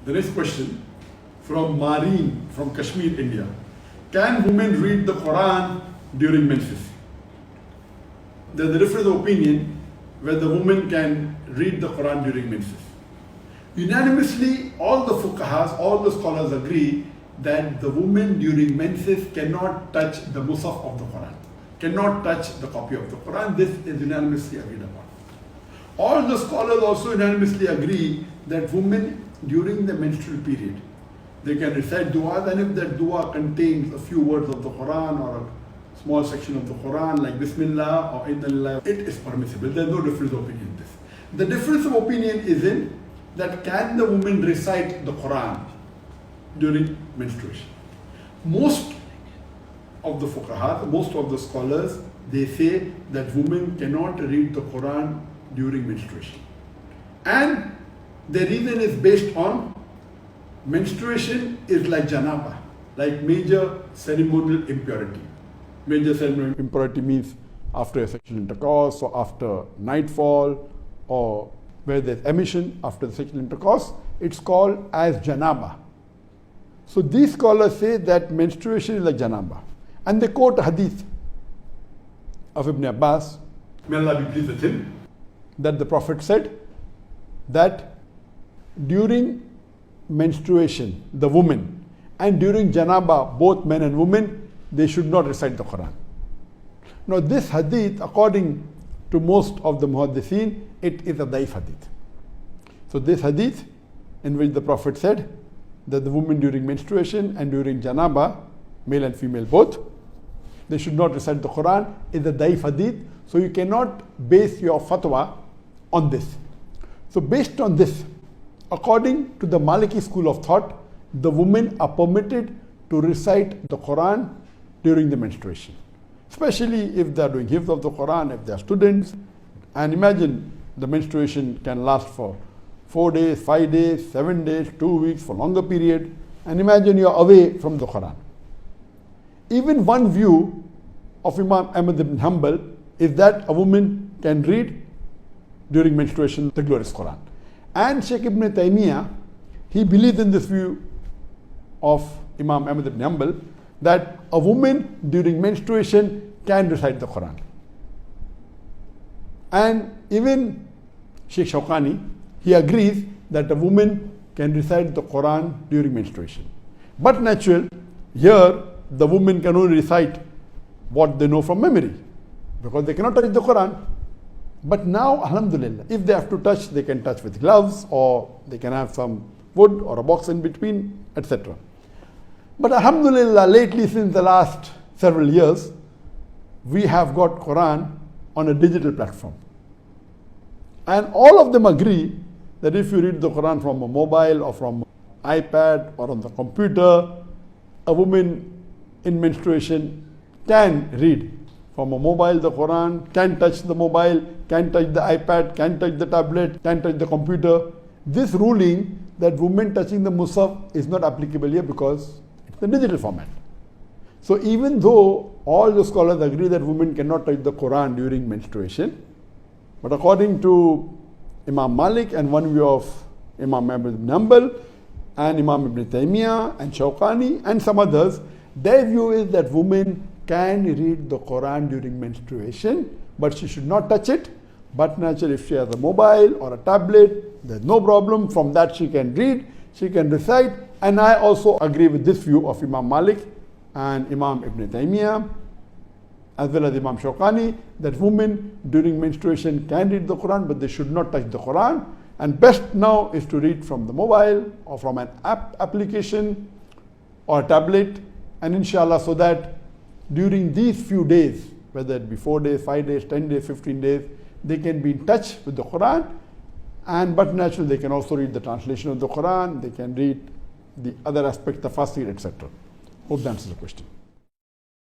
The next question from Mareen from Kashmir, India. Can women read the Quran during menses? There's a difference of opinion whether women can read the Quran during menses. Unanimously, all the fuqahas, all the scholars agree that the woman during menses cannot touch the mushaf of the Quran, cannot touch the copy of the Quran. This is unanimously agreed upon. All the scholars also unanimously agree that women during the menstrual period, they can recite dua, and if that dua contains a few words of the Quran or a small section of the Quran like Bismillah or Inna Lillahi, it is permissible. There is no difference of opinion in this. The difference of opinion is in that can the woman recite the Quran during menstruation. Most of the fuqaha, most of the scholars, they say that women cannot read the Quran during menstruation. And the reason is based on menstruation is like janaba, like major ceremonial impurity. Major ceremonial impurity means after a sexual intercourse or after nightfall or where there's emission after the sexual intercourse, it's called as janaba. So these scholars say that menstruation is like janaba. And they quote a hadith of Ibn Abbas, may Allah be pleased with him, that the Prophet said that during menstruation, the woman, and during janaba, both men and women, they should not recite the Quran. Now this hadith, according to most of the muhaddithin, it is a daif hadith. So this hadith, in which the Prophet said that the woman during menstruation and during janaba, male and female both, they should not recite the Quran, is a daif hadith. So you cannot base your fatwa on this. So based on this, according to the Maliki school of thought, the women are permitted to recite the Quran during the menstruation. Especially if they are doing hifz of the Quran, if they are students. And imagine the menstruation can last for 4 days, 5 days, 7 days, 2 weeks, for longer period. And imagine you are away from the Quran. Even one view of Imam Ahmad ibn Hanbal is that a woman can read during menstruation the glorious Quran. And Sheikh Ibn Taymiyyah, he believes in this view of Imam Ahmad ibn Hanbal that a woman during menstruation can recite the Quran. And even Sheikh Shawkani, he agrees that a woman can recite the Quran during menstruation. But natural, here the woman can only recite what they know from memory, because they cannot touch the Quran. But now, alhamdulillah, if they have to touch, they can touch with gloves, or they can have some wood or a box in between, etc. But alhamdulillah, lately, since the last several years, we have got Quran on a digital platform. And all of them agree that if you read the Quran from a mobile or from an iPad or on the computer, a woman in menstruation can read from a mobile the Quran, can touch the mobile, can touch the iPad, can touch the tablet, can touch the computer. This ruling that women touching the mushaf is not applicable here because it's a digital format. So even though all the scholars agree that women cannot touch the Quran during menstruation, but according to Imam Malik and one view of Imam Ahmad ibn Hanbal and Imam Ibn Taymiyyah and Shawkani and some others, their view is that women can read the Quran during menstruation, but she should not touch it. But naturally, if she has a mobile or a tablet, there's no problem. From that she can read, she can recite. And I also agree with this view of Imam Malik and Imam Ibn Taymiyyah, as well as Imam Shawkani, that women during menstruation can read the Quran, but they should not touch the Quran. And best now is to read from the mobile or from an application or a tablet, and inshallah, so that during these few days, whether it be 4 days, 5 days, 10 days, 15 days, they can be in touch with the Quran. And but naturally, they can also read the translation of the Quran, they can read the other aspects, the tafsir, etc. Hope that answers the question.